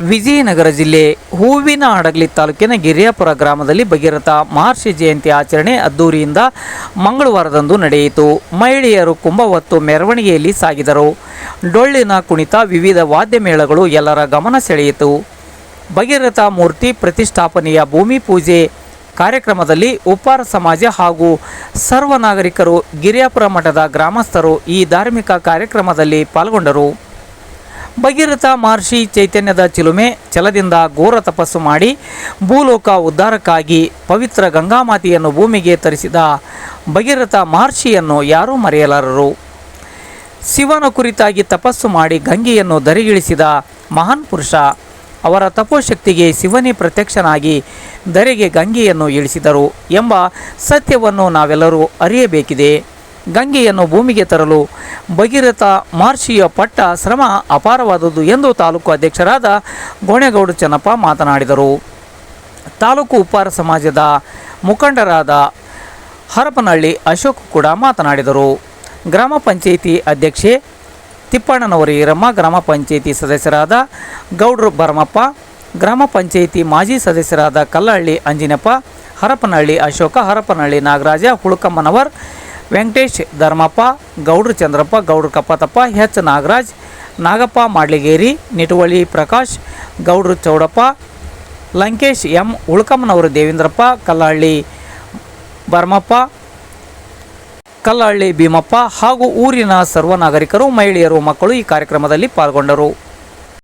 ವಿಜಯನಗರ ಜಿಲ್ಲೆ ಹೂವಿನ ಹಡಗಲಿ ತಾಲೂಕಿನ ಗಿರಿಯಾಪುರ ಗ್ರಾಮದಲ್ಲಿ ಭಗೀರಥ ಮಹರ್ಷಿ ಜಯಂತಿ ಆಚರಣೆ ಅದ್ದೂರಿಯಿಂದ ಮಂಗಳವಾರದಂದು ನಡೆಯಿತು. ಮಹಿಳೆಯರು ಕುಂಭ ಹೊತ್ತು ಮೆರವಣಿಗೆಯಲ್ಲಿ ಸಾಗಿದರು. ಡೊಳ್ಳಿನ ಕುಣಿತ, ವಿವಿಧ ವಾದ್ಯ ಮೇಳಗಳು ಎಲ್ಲರ ಗಮನ ಸೆಳೆಯಿತು. ಭಗೀರಥ ಮೂರ್ತಿ ಪ್ರತಿಷ್ಠಾಪನೆಯ ಭೂಮಿ ಪೂಜೆ ಕಾರ್ಯಕ್ರಮದಲ್ಲಿ ಉಪ್ಪಾರ ಸಮಾಜ ಹಾಗೂ ಸರ್ವ ನಾಗರಿಕರು, ಗಿರಿಯಾಪುರ ಮಠದ ಗ್ರಾಮಸ್ಥರು ಈ ಧಾರ್ಮಿಕ ಕಾರ್ಯಕ್ರಮದಲ್ಲಿ ಪಾಲ್ಗೊಂಡರು. ಭಗೀರಥ ಮಹರ್ಷಿ ಚೈತನ್ಯದ ಚಿಲುಮೆ ಛಲದಿಂದ ಘೋರ ತಪಸ್ಸು ಮಾಡಿ ಭೂಲೋಕ ಉದ್ಧಾರಕ್ಕಾಗಿ ಪವಿತ್ರ ಗಂಗಾಮಾತೆಯನ್ನು ಭೂಮಿಗೆ ತರಿಸಿದ ಭಗೀರಥ ಮಹರ್ಷಿಯನ್ನು ಯಾರೂ ಮರೆಯಲಾರರು. ಶಿವನ ಕುರಿತಾಗಿ ತಪಸ್ಸು ಮಾಡಿ ಗಂಗೆಯನ್ನು ಧರೆಗಿಳಿಸಿದ ಮಹಾನ್ ಪುರುಷ. ಅವರ ತಪೋಶಕ್ತಿಗೆ ಶಿವನೇ ಪ್ರತ್ಯಕ್ಷನಾಗಿ ಧರೆಗೆ ಗಂಗೆಯನ್ನು ಇಳಿಸಿದರು ಎಂಬ ಸತ್ಯವನ್ನು ನಾವೆಲ್ಲರೂ ಅರಿಯಬೇಕಿದೆ. ಗಂಗೆಯನ್ನು ಭೂಮಿಗೆ ತರಲು ಭಗೀರಥ ಮಹರ್ಷಿಯ ಪಟ್ಟ ಶ್ರಮ ಅಪಾರವಾದುದು ಎಂದು ತಾಲೂಕು ಅಧ್ಯಕ್ಷರಾದ ಗೋಣೇಗೌಡ ಚೆನ್ನಪ್ಪ ಮಾತನಾಡಿದರು. ತಾಲೂಕು ಉಪ್ಪಾರ ಸಮಾಜದ ಮುಖಂಡರಾದ ಹರಪನಹಳ್ಳಿ ಅಶೋಕ್ ಕೂಡ ಮಾತನಾಡಿದರು. ಗ್ರಾಮ ಪಂಚಾಯಿತಿ ಅಧ್ಯಕ್ಷೆ ತಿಪ್ಪಣ್ಣನವರ ಈರಮ್ಮ, ಗ್ರಾಮ ಪಂಚಾಯಿತಿ ಸದಸ್ಯರಾದ ಗೌಡ್ರು ಭರಮಪ್ಪ, ಗ್ರಾಮ ಪಂಚಾಯಿತಿ ಮಾಜಿ ಸದಸ್ಯರಾದ ಕಲ್ಲಹಳ್ಳಿ ಅಂಜಿನಪ್ಪ, ಹರಪನಹಳ್ಳಿ ಅಶೋಕ, ಹರಪನಹಳ್ಳಿ ನಾಗರಾಜ, ಹುಳುಕಮ್ಮನವರ್, ವೆಂಕಟೇಶ್, ಧರ್ಮಪ್ಪ, ಗೌಡ್ರು ಚಂದ್ರಪ್ಪ, ಗೌಡ್ರು ಕಪ್ಪತಪ್ಪ, ಎಚ್ ನಾಗರಾಜ್, ನಾಗಪ್ಪ ಮಾಡ್ಲಿಗೇರಿ, ನಿಟುವಳ್ಳಿ ಪ್ರಕಾಶ್, ಗೌಡ್ರು ಚೌಡಪ್ಪ, ಲಂಕೇಶ್ ಎಂ, ಹುಳುಕಮ್ಮನವರು ದೇವೇಂದ್ರಪ್ಪ, ಕಲ್ಲಹಳ್ಳಿ ಭರಮಪ್ಪ, ಕಲ್ಲಹಳ್ಳಿ ಭೀಮಪ್ಪ ಹಾಗೂ ಊರಿನ ಸರ್ವ ನಾಗರಿಕರು, ಮಹಿಳೆಯರು, ಮಕ್ಕಳು ಈ ಕಾರ್ಯಕ್ರಮದಲ್ಲಿ ಪಾಲ್ಗೊಂಡರು.